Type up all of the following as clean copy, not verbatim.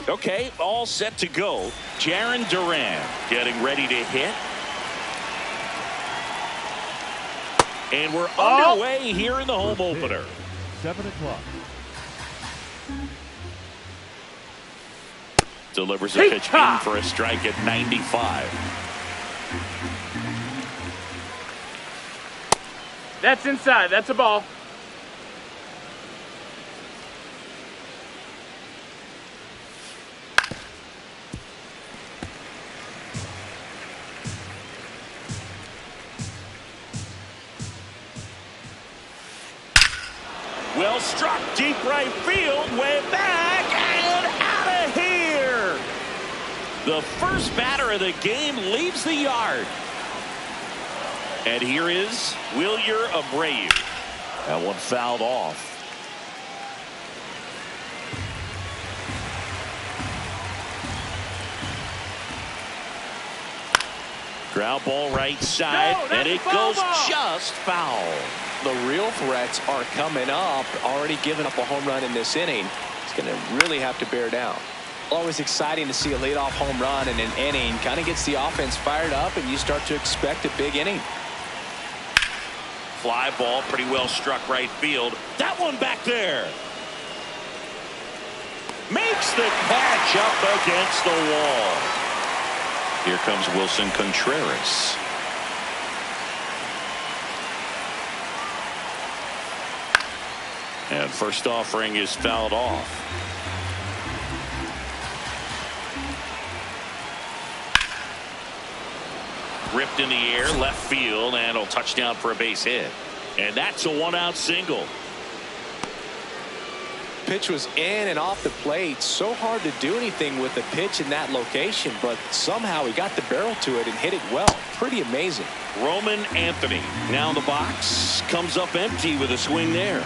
Okay, all set to go. Jaron Duran getting ready to hit. And we're underway here in the home opener. 7 o'clock. Delivers a pitch in for a strike at 95. That's inside. That's a ball. Well struck, deep right field, way back, and out of here. The first batter of the game leaves the yard. And here is Wilyer Abreu. That one fouled off. Ground ball right side, and it goes just foul. The real threats are coming up. Already given up a home run in this inning. He's going to really have to bear down. Always exciting to see a leadoff home run in an inning. Kind of gets the offense fired up, and you start to expect a big inning. Fly ball, pretty well struck right field. That one back there. Makes the catch up against the wall. Here comes Wilson Contreras. And first offering is fouled off. Ripped in the air, left field, and a touchdown for a base hit. And that's a one-out single. Pitch was in and off the plate. So hard to do anything with the pitch in that location, but somehow he got the barrel to it and hit it well. Pretty amazing. Roman Anthony now in the box. Comes up empty with a swing there.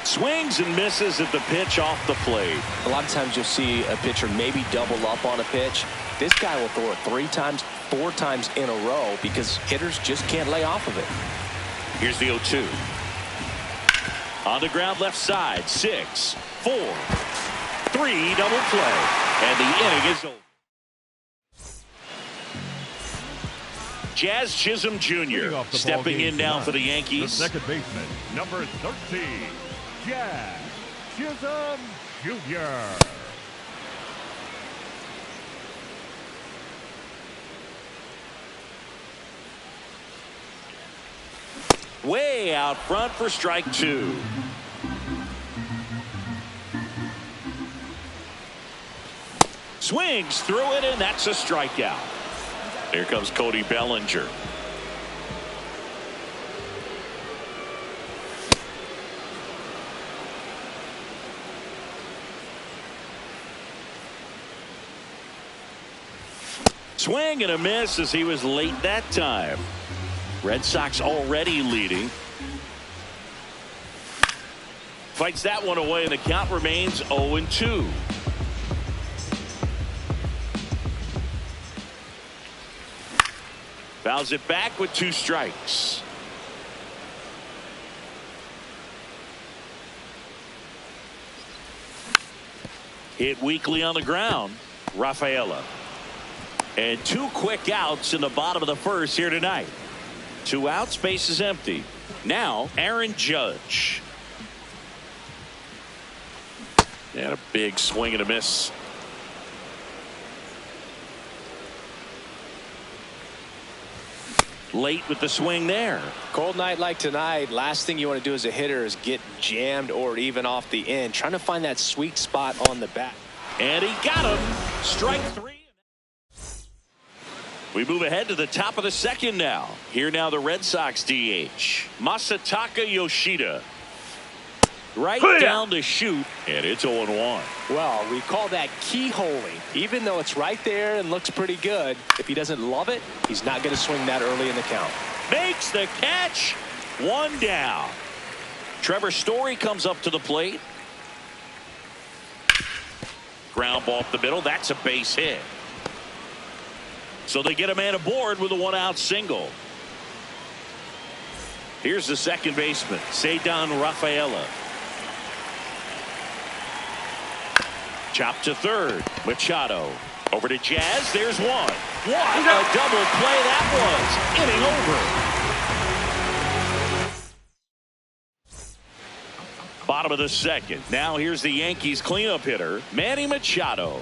Swings and misses at the pitch off the plate. A lot of times you'll see a pitcher maybe double up on a pitch. This guy will throw it 3 times, 4 times in a row because hitters just can't lay off of it. Here's the 0-2. On the ground left side. 6, 4, 3 double play. And the inning is over. Jazz Chisholm Jr. stepping in now for the Yankees. The second baseman, number 13, Jazz Chisholm Jr. Way out front for strike 2. Swings through it, and that's a strikeout. Here comes Cody Bellinger. Swing and a miss as he was late that time. Red Sox already leading. Fights that one away, and the count remains 0-2. Fouls it back with 2 strikes. Hit weakly on the ground. Rafaela. And 2 quick outs in the bottom of the first here tonight. 2 outs, base is empty. Now Aaron Judge. And a big swing and a miss. Late with the swing there. Cold night like tonight, last thing you want to do as a hitter is get jammed or even off the end. Trying to find that sweet spot on the bat. And he got him. Strike 3. We move ahead to the top of the second now. Here now the Red Sox DH. Masataka Yoshida. Right down to shoot, and it's 0-1. Well, we call that keyholing. Even though it's right there and looks pretty good, if he doesn't love it, he's not going to swing that early in the count. Makes the catch. 1 down. Trevor Story comes up to the plate. Ground ball up the middle. That's a base hit. So they get a man aboard with a 1-out single. Here's the second baseman, Ceddanne Rafaela. Chop to third. Machado. Over to Jazz. There's one. What a double play that was. Inning over. Bottom of the second. Now here's the Yankees cleanup hitter, Manny Machado.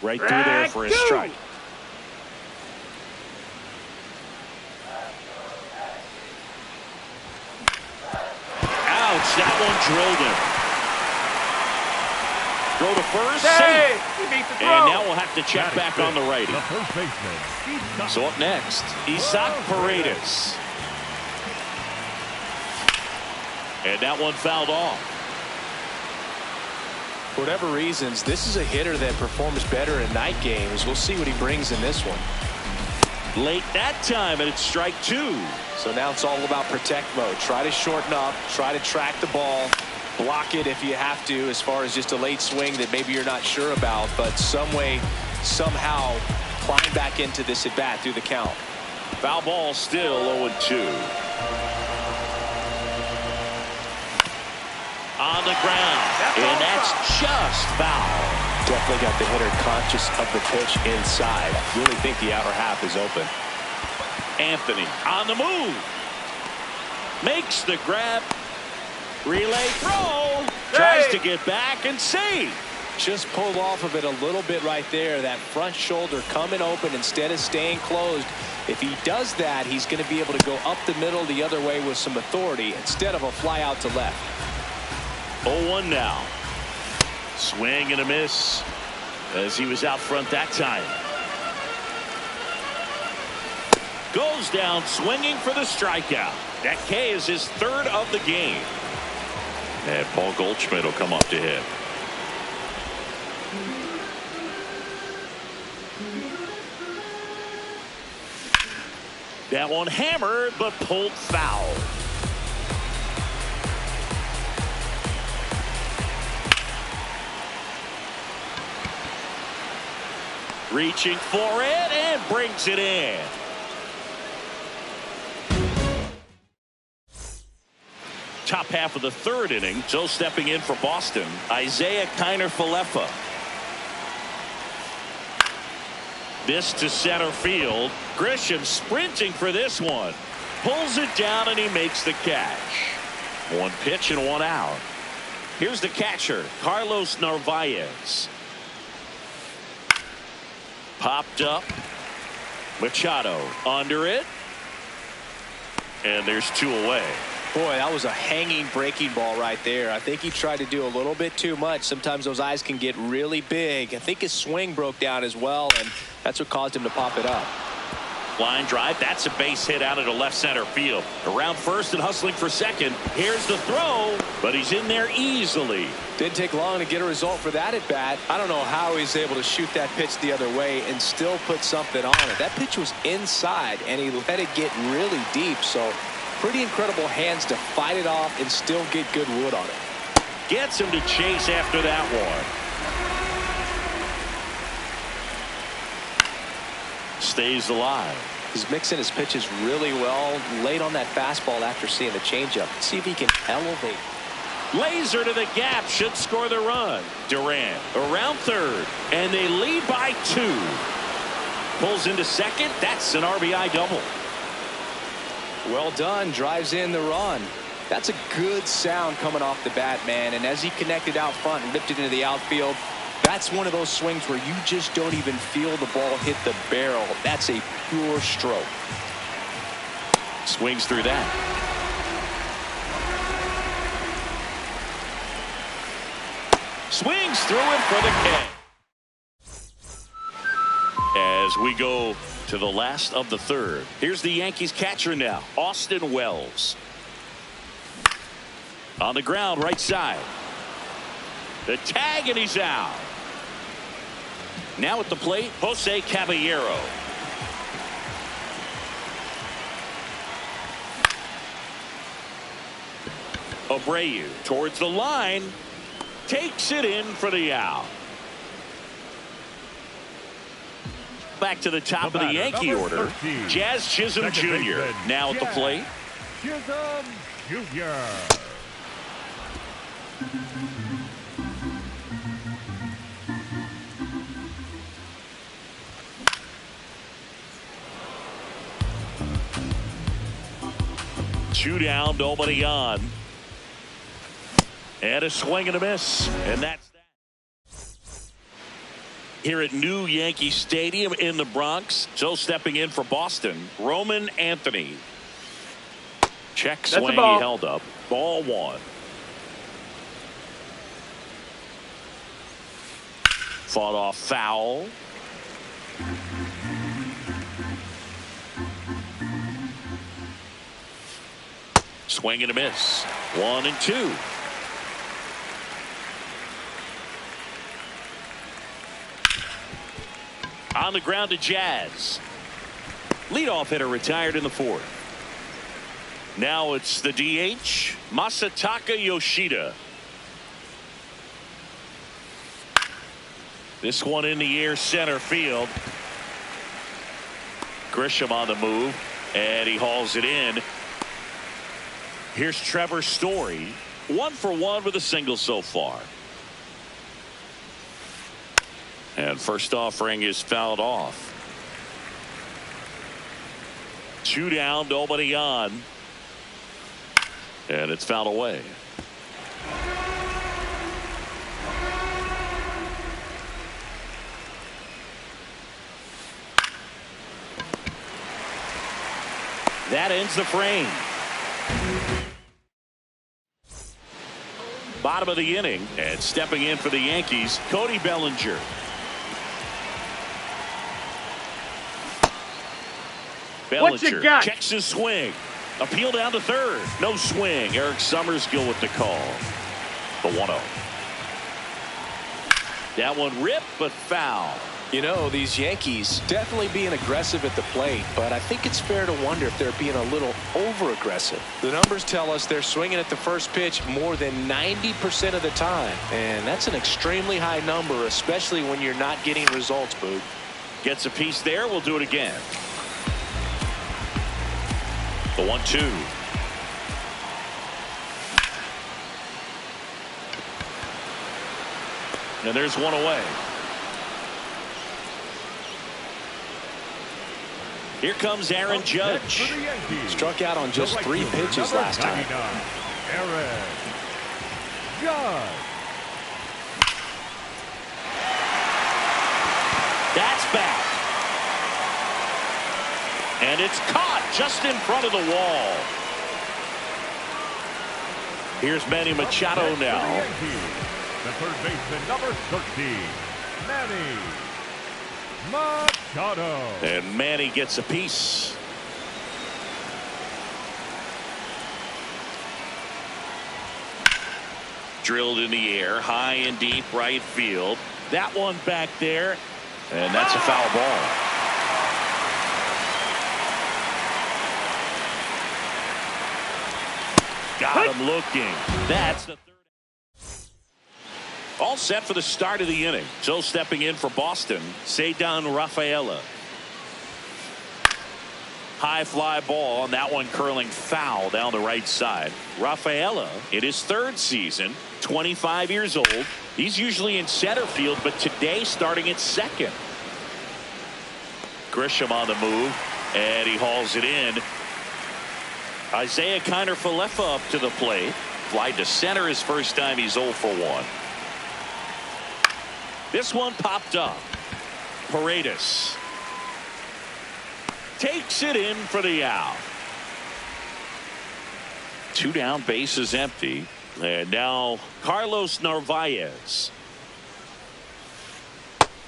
Right through there for a strike. Ouch, that one drilled him. Throw to first. Hey, he beat the throw. And now we'll have to check back on the righty. The first baseman. So up next, Isaac Paredes. And that one fouled off. For whatever reasons, this is a hitter that performs better in night games. We'll see what he brings in this one. Late that time, and it's strike two. So now it's all about protect mode. Try to shorten up, try to track the ball, block it if you have to, as far as just a late swing that maybe you're not sure about, but some way, somehow climb back into this at bat through the count. Foul ball, still 0-2. On the ground, and that's just foul. Definitely got the hitter conscious of the pitch inside. I really think the outer half is open. Anthony on the move. Makes the grab. Relay throw. Tries to get back and save. Just pulled off of it a little bit right there. That front shoulder coming open instead of staying closed. If he does that, he's going to be able to go up the middle the other way with some authority instead of a fly out to left. 0-1 now. Swing and a miss as he was out front that time. Goes down swinging for the strikeout. That K is his third of the game. And Paul Goldschmidt will come up to hit. That one hammered but pulled foul. Reaching for it and brings it in. Top half of the third inning. So stepping in for Boston, Isaiah Kiner-Falefa. This to center field. Grisham sprinting for this one. Pulls it down and he makes the catch. One pitch and one out. Here's the catcher, Carlos Narvaez. Popped up. Machado under it. And there's two away. Boy, that was a hanging breaking ball right there. I think he tried to do a little bit too much. Sometimes those eyes can get really big. I think his swing broke down as well, and that's what caused him to pop it up. Line drive. That's a base hit out into left center field. Around first and hustling for second. Here's the throw, but he's in there easily. Didn't take long to get a result for that at bat. I don't know how he's able to shoot that pitch the other way and still put something on it. That pitch was inside, and he let it get really deep. So pretty incredible hands to fight it off and still get good wood on it. Gets him to chase after that one. Stays alive. He's mixing his pitches really well. Late on that fastball after seeing the changeup. See if he can elevate. Laser to the gap, should score the run. Durant around third, and they lead by 2. Pulls into second. That's an RBI double. Well done. Drives in the run. That's a good sound coming off the bat, man. And as he connected out front and ripped it into the outfield, that's one of those swings where you just don't even feel the ball hit the barrel. That's a pure stroke. Swings through that. Swings through it for the K. As we go to the last of the third. Here's the Yankees catcher now, Austin Wells. On the ground, right side. The tag, and he's out. Now at the plate, Jose Caballero. Abreu towards the line. Takes it in for the out. Back to the top of the Yankee order. Jazz Chisholm Jr. now at the plate. Chisholm Jr. Two down, nobody on. And a swing and a miss. And that's that. Here at New Yankee Stadium in the Bronx. So stepping in for Boston, Roman Anthony. Check swing, he held up. Ball one. Fought off foul. Swing and a miss. 1-2. On the ground to Jazz. Leadoff hitter retired in the fourth. Now it's the DH, Masataka Yoshida. This one in the air, center field. Grisham on the move, and he hauls it in. Here's Trevor Story, 1 for 1 with a single so far. And first offering is fouled off. 2 down, nobody on. And it's fouled away. That ends the frame. Bottom of the inning, and stepping in for the Yankees, Cody Bellinger. Bellinger checks his swing. Appeal down to third. No swing. Eric Summerskill with the call. The 1-0. That one ripped, but foul. You know, these Yankees definitely being aggressive at the plate, but I think it's fair to wonder if they're being a little over-aggressive. The numbers tell us they're swinging at the first pitch more than 90% of the time, and that's an extremely high number, especially when you're not getting results, Boog. Gets a piece there. We'll do it again. The 1-2. And there's one away. Here comes Aaron Judge. Struck out on just 3 pitches last time. Aaron Judge. That's back. And it's caught just in front of the wall. Here's Manny Machado now. The third baseman, number 13, Manny Machado. And Manny gets a piece. Drilled in the air, high and deep right field. That one back there, and that's a foul ball. Got him looking. That's the third. All set for the start of the inning. So stepping in for Boston, Ceddanne Rafaela. High fly ball, and that one curling foul down the right side. Rafaela in his 3rd season, 25 years old. He's usually in center field, but today starting at second. Grisham on the move, and he hauls it in. Isaiah Kiner-Falefa up to the plate. Fly to center his first time. He's 0 for 1. This one popped up. Paredes takes it in for the out. 2 down, bases empty. And now Carlos Narvaez.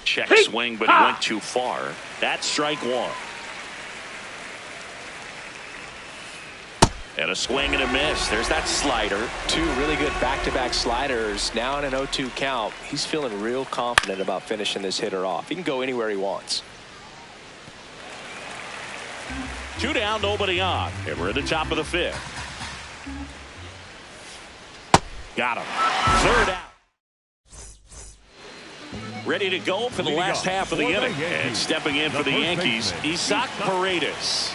Check swing, but he went too far. That's strike 1. And a swing and a miss. There's that slider. 2 really good back-to-back sliders. Now in an 0-2 count. He's feeling real confident about finishing this hitter off. He can go anywhere he wants. 2 down, nobody on. And we're at the top of the 5th. Got him. 3rd out. ready to go for the last half of the inning. And stepping in for the Yankees, Isaac Paredes.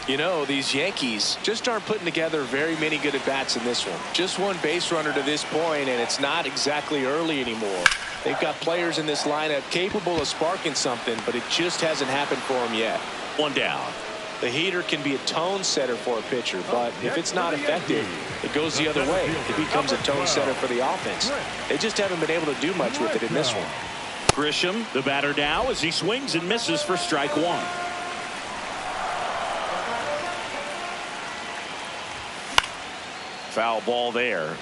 You know, these Yankees just aren't putting together very many good at-bats in this one. Just one base runner to this point, and it's not exactly early anymore. They've got players in this lineup capable of sparking something, but it just hasn't happened for them yet. One down. The heater can be a tone setter for a pitcher, but if it's not effective, it goes the other way. It becomes a tone setter for the offense. They just haven't been able to do much with it in this one. Grisham, the batter now, as he swings and misses for strike one. Foul ball there.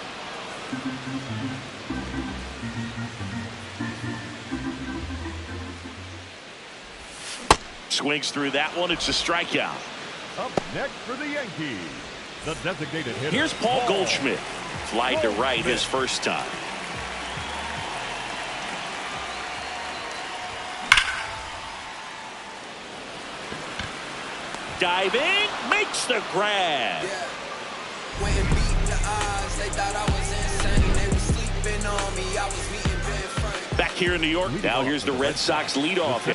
Swings through that one. It's a strikeout. Up next for the Yankees, the designated hitter. Here's Paul Goldschmidt. Flied to right his first time. Diving, makes the grab. Yeah. Went and beat the odds. They thought I was insane. They were sleeping on me. I was meeting Ben Frank. Back here in New York now, here's the Red Sox leadoff